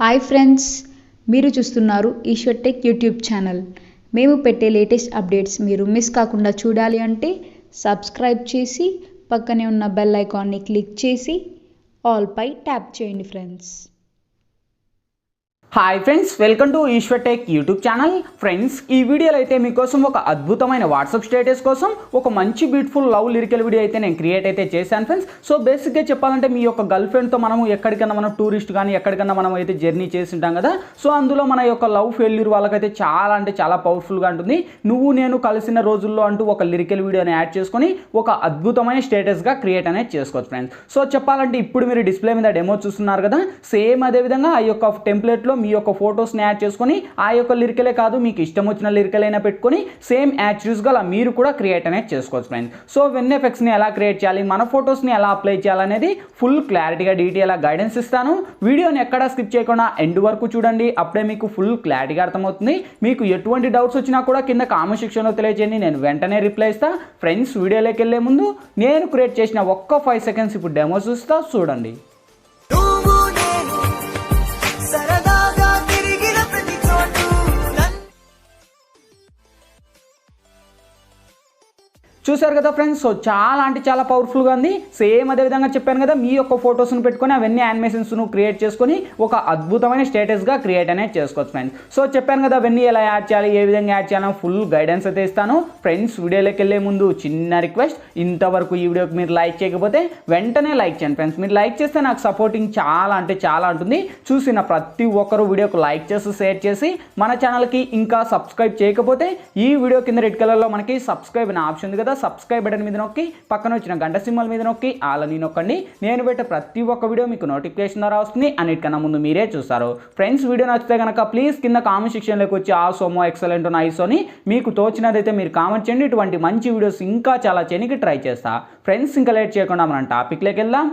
Hi friends, మీరు చూస్తున్నారు Eshwar Tech YouTube channel. మేము పెట్టే లేటెస్ట్ అప్డేట్స్ మీరు మిస్ కాకుండా చూడాలి అంటే సబ్స్క్రైబ్ చేసి పక్కనే ఉన్న బెల్ ఐకాన్ని క్లిక్ చేసి ఆల్ పై ట్యాప్ చేయండి friends. Hi friends, welcome to Eshwar Tech YouTube channel. Friends, ఈ వీడియోలో అయితే మీకోసం ఒక అద్భుతమైన వాట్సాప్ స్టేటస్ కోసం ఒక మంచి బ్యూటిఫుల్ లవ్ లిరికల్ వీడియో అయితే నేను క్రియేట్ అయితే చేశాను ఫ్రెండ్స్. సో బేసిక్గా చెప్పాలంటే మీ యొక్క గర్ల్ ఫ్రెండ్తో మనము ఎక్కడికన్నా మనం టూరిస్ట్ కానీ ఎక్కడికన్నా మనం అయితే జర్నీ చేసి ఉంటాం కదా. సో అందులో మన యొక్క లవ్ ఫెయిల్యూర్ వాళ్ళకైతే చాలా అంటే చాలా పవర్ఫుల్గా ఉంటుంది. నువ్వు నేను కలిసిన రోజుల్లో అంటూ ఒక లిరికల్ వీడియోని యాడ్ చేసుకొని ఒక అద్భుతమైన స్టేటస్గా క్రియేట్ అనేది చేసుకోవచ్చు ఫ్రెండ్స్. సో చెప్పాలంటే ఇప్పుడు మీరు డిస్ప్లే మీద డెమో చూస్తున్నారు కదా, సేమ్ అదేవిధంగా ఆ యొక్క టెంప్లెట్లో మీ యొక్క ఫొటోస్ని యాడ్ చేసుకొని ఆ యొక్క లిరికలే కాదు మీకు ఇష్టం వచ్చిన లిరికల్ అయినా పెట్టుకొని సేమ్ యాక్చువల్స్గా అలా మీరు కూడా క్రియేట్ అనేది చేసుకోవచ్చు ఫ్రెండ్స్. సో వెన్ ఎఫెక్ట్స్ని ఎలా క్రియేట్ చేయాలి, మన ఫొటోస్ని ఎలా అప్లై చేయాలనేది ఫుల్ క్లారిటీగా డీటెయిల్గా గైడెన్స్ ఇస్తాను. వీడియోని ఎక్కడా స్కిప్ చేయకుండా ఎండ్ వరకు చూడండి, అప్పుడే మీకు ఫుల్ క్లారిటీగా అర్థమవుతుంది. మీకు ఎటువంటి డౌట్స్ వచ్చినా కూడా కింద కామెంట్ సెక్షన్లో తెలియజేయండి, నేను వెంటనే రిప్లై ఇస్తా. ఫ్రెండ్స్, వీడియోలోకి వెళ్ళే ముందు నేను క్రియేట్ చేసిన ఒక్క 5 సెకండ్స్ ఇప్పుడు డెమో చూస్తా, చూడండి. చూసారు కదా ఫ్రెండ్స్, సో చాలా అంటే చాలా పవర్ఫుల్గా ఉంది. సేమ్ అదేవిధంగా చెప్పాను కదా, మీ యొక్క ఫొటోస్ను పెట్టుకొని అవన్నీ యానిమేషన్స్ను క్రియేట్ చేసుకొని ఒక అద్భుతమైన స్టేటస్గా క్రియేట్ అనేది చేసుకోవచ్చు ఫ్రెండ్స్. సో చెప్పాను కదా, అవన్నీ ఎలా యాడ్ చేయాలి, ఏ విధంగా యాడ్ చేయాలని ఫుల్ గైడెన్స్ అయితే ఇస్తాను. ఫ్రెండ్స్, వీడియోలోకి వెళ్ళే ముందు చిన్న రిక్వెస్ట్, ఇంతవరకు ఈ వీడియోకి మీరు లైక్ చేయకపోతే వెంటనే లైక్ చేయండి ఫ్రెండ్స్. మీరు లైక్ చేస్తే నాకు సపోర్టింగ్ చాలా అంటే చాలా ఉంటుంది. చూసిన ప్రతి ఒక్కరు వీడియోకి లైక్ చేసి షేర్ చేసి మన ఛానల్కి ఇంకా సబ్స్క్రైబ్ చేయకపోతే ఈ వీడియో కింద రెడ్ కలర్లో మనకి సబ్స్క్రైబ్ అనే ఆప్షన్ ఉంది కదా, సబ్స్క్రైబ్ బటన్ మీద నొక్కి పక్కన వచ్చిన గంట సింబల్ మీద నొక్కి ఆలని నొక్కండి. నేను పెట్టే ప్రతి ఒక్క వీడియో మీకు నోటిఫికేషన్ ద్వారా వస్తుంది. అన్నిటికన్నా ముందు మీరే చూస్తారు. ఫ్రెండ్స్, వీడియో నచ్చితే కనుక ప్లీజ్ కింద కామెంట్ సెక్షన్లోకి వచ్చి ఆ సోమో ఎక్సలెంట్ నైస్ అని మీకు తోచినదైతే మీరు కామెంట్ చేయండి. ఇటువంటి మంచి వీడియోస్ ఇంకా చాలా చేయడానికి ట్రై చేస్తా. ఫ్రెండ్స్, ఇంకా లేట్ చేయకుండా మనం టాపిక్లోకి వెళ్దాం.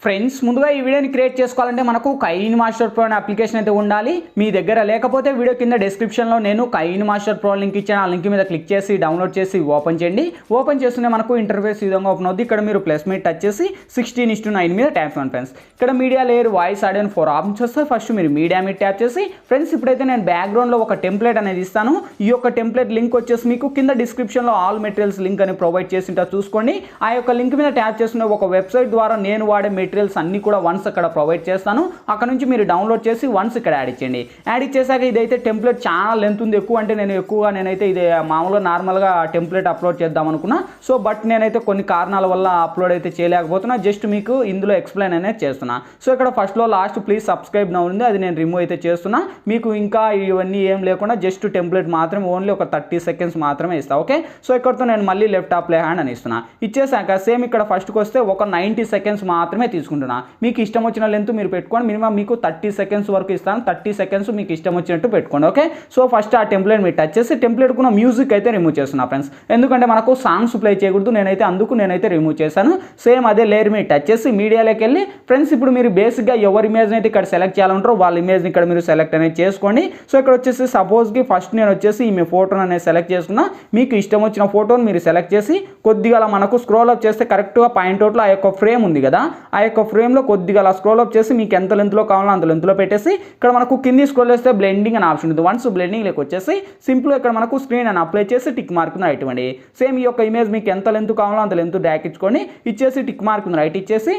ఫ్రెండ్స్, ముందుగా ఈ వీడియోని క్రియేట్ చేసుకోవాలంటే మనకు కైన్ మాస్టర్ ప్రో అనే అప్లికేషన్ అయితే ఉండాలి. మీ దగ్గర లేకపోతే వీడియో కింద డిస్క్రిప్షన్లో నేను కైన్ మాస్టర్ ప్రో లింక్ ఇచ్చాను. ఆ లింక్ మీద క్లిక్ చేసి డౌన్లోడ్ చేసి ఓపెన్ చేయండి. ఓపెన్ చేస్తూనే మనకు ఇంటర్ఫేస్ ఈ విధంగా ఓపెన్ అవుతుంది. ఇక్కడ మీరు ప్లస్ మీద టచ్ చేసి 16:9 మీద ట్యాప్ చేయండి ఫ్రెండ్స్. ఇక్కడ media layer, voice, audio 4 options వస్తాయి. ఫస్ట్ మీరు మీడియా మీద ట్యాప్ చేసి ఫ్రెండ్స్, ఇప్పుడైతే నేను బ్యాక్గ్రౌండ్లో ఒక టెంప్లెట్ అనేది ఇస్తాను. ఈ యొక్క టెంప్లెట్ లింక్ వచ్చేసి మీకు కింద డిస్క్రిప్షన్లో ఆల్ మెటీరియల్స్ లింక్ అని ప్రొవైడ్ చేసింటా చూసుకోండి. ఆ యొక్క లింక్ మీద ట్యాప్ చేస్తున్న ఒక వెబ్సైట్ ద్వారా నేను వాడే మెటీరియల్స్ అన్ని కూడా వన్స్ అక్కడ ప్రొవైడ్ చేస్తాను. అక్కడ నుంచి మీరు డౌన్లోడ్ చేసి వన్స్ ఇక్కడ యాడ్ ఇచ్చేయండి. యాడ్ ఇచ్చేసాక ఇదైతే టెంప్లెట్ చాలా లెంత్ ఉంది, ఎక్కువ అంటే నేనైతే ఇది మామూలుగా నార్మల్గా టెంప్లెట్ అప్లోడ్ చేద్దాం అనుకున్నా. సో బట్ నేనైతే కొన్ని కారణాల వల్ల అప్లోడ్ అయితే చేయలేకపోతున్నా. జస్ట్ మీకు ఇందులో ఎక్స్ప్లెయిన్ అనేది చేస్తున్నా. సో ఇక్కడ ఫస్ట్లో లాస్ట్ ప్లీజ్ సబ్స్క్రైబ్ నౌ ఉంది, అది నేను రిమూవ్ అయితే చేస్తున్నా. మీకు ఇంకా ఇవన్నీ ఏం లేకుండా జస్ట్ టెంప్లెట్ మాత్రమే, ఓన్లీ ఒక 30 సెకండ్స్ మాత్రమే ఇస్తా. ఓకే, సో ఇక్కడతో నేను మళ్ళీ లెఫ్ట్ ప్లే హ్యాండ్ అని ఇస్తున్నా. ఇచ్చేసాక సేమ్ ఇక్కడ ఫస్ట్కి వస్తే ఒక 90 సెకండ్స్ మాత్రమే తీసుకుంటున్నా. మీకు ఇష్టం వచ్చిన లెంత్ మీరు పెట్టుకోండి. మినిమం మీకు 30 సెకండ్స్ వరకు ఇస్తాను. 30 సెకండ్స్ మీకు ఇష్టం వచ్చినట్టు పెట్టుకోండి. ఓకే, సో ఫస్ట్ ఆ టెంప్లెట్ మీరు టచ్ చేసి టెంప్లెట్ కూడా మ్యూజిక్ అయితే రిమూవ్ చేస్తున్నా ఫ్రెండ్స్. ఎందుకంటే మనకు సాంగ్స్ ప్లే చేయకూడదు, నేనైతే రిమూవ్ చేశాను. సేమ్ అదే లేయర్ మీరు టచ్ చేసి మీడియాలోకి వెళ్ళి ఫ్రెండ్స్, ఇప్పుడు మీరు బేసిక్గా ఎవరి ఇమేజ్ని అయితే ఇక్కడ సెలెక్ట్ చేయాలంటారో వాళ్ళ ఇమేజ్ని ఇక్కడ మీరు సెలెక్ట్ అనేది చేసుకోండి. సో ఇక్కడ వచ్చేసి సపోజ్కి ఫస్ట్ నేను వచ్చేసి ఈ ఫోటోని అనేది సెలెక్ట్ చేసుకున్నా. మీకు ఇష్టం వచ్చిన ఫోటోని మీరు సెలెక్ట్ చేసి కొద్దిగా అలా మనకు స్క్రోల్ అప్ చేస్తే కరెక్ట్గా పాయింట్ అవుట్లో ఆ యొక్క ఫ్రేమ్ ఉంది కదా, ఆ యొక్క ఫ్రేమ్లో కొద్దిగా అలా స్క్రోల్ అప్ చేసి మీకు ఎంత లెంత్లో కావాలో అంత లెంత్లో పెట్టేసి ఇక్కడ మనకు కింది స్క్రోల్ చేస్తే బ్లెండింగ్ అని ఆప్షన్ ఉంది. వన్స్ బ్లెండింగ్ లేక వచ్చేసి సింపుల్గా ఇక్కడ మనకు స్క్రీన్ అని అప్లై చేసి టిక్ మార్క్ రైట్ ఇవ్వండి. సేమ్ ఈ యొక్క ఇమేజ్ మీకు ఎంత లెంత్ కావాలో అంత లెంత్ డ్రాగ్ ఇచ్చుకొని ఇచ్చేసి టిక్ మార్క్ రైట్ ఇచ్చేసి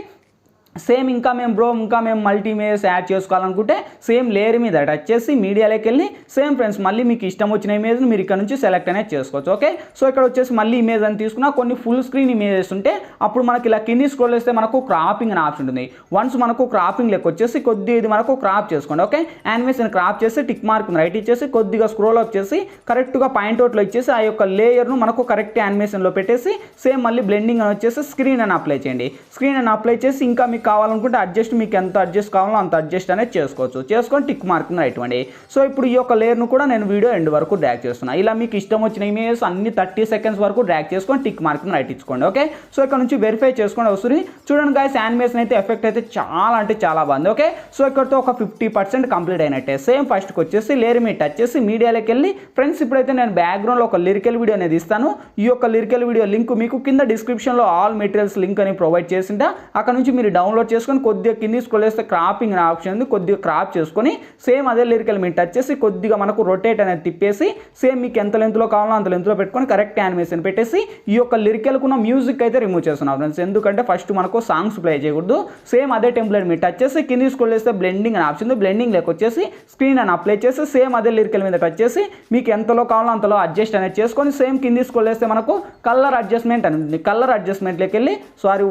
సేమ్ ఇంకా మేము మల్టీ ఇమేజ్ యాడ్ చేసుకోవాలనుకుంటే సేమ్ లేయర్ మీద టచ్ చేసి మీడియాలోకి వెళ్ళి సేమ్ ఫ్రెండ్స్ మళ్ళీ మీకు ఇష్టం వచ్చిన ఇమేజ్ని మీరు ఇక్కడ నుంచి సెలెక్ట్ అనేది చేసుకోవచ్చు. ఓకే, సో ఇక్కడ వచ్చేసి మళ్ళీ ఇమేజ్ అని తీసుకున్నా. కొన్ని ఫుల్ స్క్రీన్ ఇమేజెస్ ఉంటే అప్పుడు మనకి ఇలా కింది స్క్రోల్ చేస్తే మనకు క్రాపింగ్ అనే ఆప్షన్ ఉంటుంది. వన్స్ మనకు క్రాపింగ్ లెక్క వచ్చేసి కొద్దిగా ఇది మనకు క్రాప్ చేసుకోండి. ఓకే, యానిమేషన్ క్రాప్ చేసి టిక్ మార్క్ రైట్ ఇచ్చేసి కొద్దిగా స్క్రోల్ అప్ చేసి కరెక్ట్గా పాయింట్ అవుట్లో ఇచ్చేసి ఆ యొక్క లేయర్ను మనకు కరెక్ట్ యానిమేషన్లో పెట్టేసి సేమ్ మళ్ళీ బ్లెండింగ్ అని వచ్చేసి స్క్రీన్ అని అప్లై చేయండి. స్క్రీన్ అని అప్లై చేసి ఇంకా మీకు కావాలనుకుంటే అడ్జస్ట్, మీకు ఎంత అడ్జస్ట్ కావాలో అంత అడ్జస్ట్ అనేది చేసుకోవచ్చు. చేసుకొని టిక్ మార్క్ రైట్ ఇవ్వండి. సో ఇప్పుడు ఈ యొక్క లేయర్ను కూడా నేను వీడియో ఎండ్ వరకు డ్రాగ్ చేస్తున్నా. ఇలా మీకు ఇష్టం వచ్చిన ఇమేజెస్ అన్ని 30 సెకండ్స్ వరకు డ్రాగ్ చేసుకొని టిక్ మార్క్ రైట్ ఇచ్చుకోండి. ఓకే, సో ఇక్కడ నుంచి వెరిఫై చేసుకోండి వస్తుంది. చూడండి గైస్, యానిమేషన్ అయితే ఎఫెక్ట్ అయితే చాలా అంటే చాలా బాగుంది. ఓకే, సో ఇక్కడతో ఒక 50% కంప్లీట్ అయినట్టే. సేమ్ ఫస్ట్కి వచ్చేసి లేయర్ మీద టచ్ చేసి మీడియాలోకి వెళ్ళి ఫ్రెండ్స్ ఇప్పుడైతే నేను బ్యాక్గ్రౌండ్లో ఒక లిరికల్ వీడియో అనేది ఇస్తాను. ఈ యొక్క లిరికల్ వీడియో లింక్ మీకు కింద డిస్క్రిప్షన్లో ఆల్ మెటీరియల్స్ లింక్ అని ప్రొవైడ్ చేసిందా, అక్కడ నుంచి మీరు డౌన్లోడ్ చేసుకొని కొద్దిగా కింది స్క్రోల్ చేస్తే క్రాపింగ్ అనే ఆప్షన్ ఉంది, కొద్దిగా క్రాప్ చేసుకొని సేమ్ అదే లిరికల్ మీద టచ్ చేసి కొద్దిగా మనకు రొటేట్ అనేది తిప్పేసి సేమ్ మీకు ఎంత లెంత్లో కావాలో అంత లెంత్లో పెట్టుకొని కరెక్ట్ యానిమేషన్ పెట్టేసి ఈ యొక్క లిరికల్కు ఉన్న మ్యూజిక్ అయితే రిమూవ్ చేస్తున్నాం ఫ్రెండ్స్. ఎందుకంటే ఫస్ట్ మనకు సాంగ్స్ ప్లే చేయకూడదు. సేమ్ అదే టెంప్లెట్ మీద టచ్ చేసి కింది స్క్రోల్ చేస్తే బ్లెండింగ్ అనే ఆప్షన్ ఉంది, బ్లెండింగ్ లేక వచ్చేసి స్క్రీన్ అని అప్లై చేసి సేమ్ అదే లిరికల్ మీద టచ్ చేసి మీకు ఎంతలో కావాలో అంతలో అడ్జస్ట్ అనేది చేసుకొని సేమ్ కింది స్క్రోల్ చేస్తే మనకు కలర్ అడ్జస్ట్మెంట్ అని ఉంది. కలర్ అడ్జస్ట్మెంట్లోకి వెళ్ళి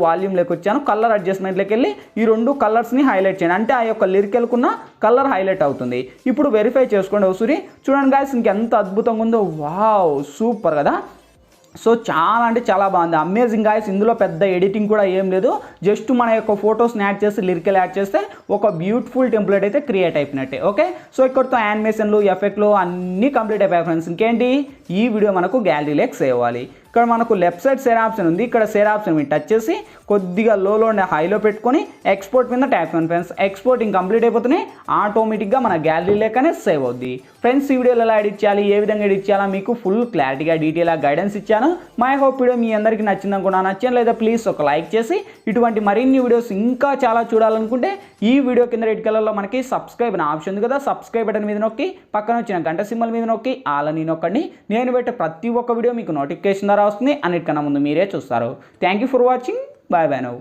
వాల్యూమ్లోకి వచ్చాను, కలర్ అడ్జస్ట్మెంట్లోకి వెళ్ళి ఈ రెండు కలర్స్ని హైలైట్ చేయండి. అంటే ఆ యొక్క లిరికల్కున్న కలర్ హైలైట్ అవుతుంది. ఇప్పుడు వెరిఫై చేసుకోండి ఒకసారి. చూడండి గాయ్స్, ఇంకెంత అద్భుతంగా ఉందో. వావ్, సూపర్ కదా. సో చాలా అంటే చాలా బాగుంది, అమేజింగ్ గాయ్స్. ఇందులో పెద్ద ఎడిటింగ్ కూడా ఏం లేదు, జస్ట్ మన యొక్క ఫొటోస్ని యాడ్ చేసి లిరికల్ యాడ్ చేస్తే ఒక బ్యూటిఫుల్ టెంప్లెట్ అయితే క్రియేట్ అయిపోయినట్టే. ఓకే, సో ఇక్కడతో యానిమేషన్లు ఎఫెక్ట్లు అన్నీ కంప్లీట్ అయిపోయాయి ఫ్రెండ్స్. ఇంకేంటి, ఈ వీడియో మనకు గ్యాలరీలోకి సేవ్ అవ్వాలి. ఇక్కడ మనకు లెఫ్ట్ సైడ్ షేర్ ఆప్షన్ ఉంది, ఇక్కడ షేర్ ఆప్షన్ మీద టచ్ చేసి కొద్దిగా లోలో ఉండే హైలో పెట్టుకొని ఎక్స్పోర్ట్ మీద ట్యాప్ చేయండి ఫ్రెండ్స్. ఎక్స్పోర్టింగ్ కంప్లీట్ అయిపోతున్నాయి, ఆటోమేటిక్గా మన గ్యాలరీ లేకనే సేవ్ అవుద్ది. ఫ్రెండ్స్, ఈ వీడియోలో ఎలా ఎడిట్ చేయాలి, ఏ విధంగా ఎడిట్ చేయాలా మీకు ఫుల్ క్లారిటీగా డీటెయిల్గా గైడెన్స్ ఇచ్చాను. మై హోప్ వీడియో మీ అందరికీ నచ్చింది అనుకున్నా. నచ్చిన లేదా ప్లీజ్ ఒక లైక్ చేసి ఇటువంటి మరిన్ని వీడియోస్ ఇంకా చాలా చూడాలనుకుంటే ఈ వీడియో కింద రెడ్ కలర్లో మనకి సబ్స్క్రైబ్ అనే ఆప్షన్ ఉంది కదా, సబ్స్క్రైబ్ బటన్ మీద నొక్కి పక్కన వచ్చిన గంట సింబల్ మీద నొక్కి ఆలని నొక్కండి. నేను పెట్టే ప్రతి ఒక్క వీడియో మీకు నోటిఫికేషన్ ద్వారా వస్తుంది, అన్నిటికన్నా ముందు మీరే చూస్తారు. Thank you for watching. Bye bye now.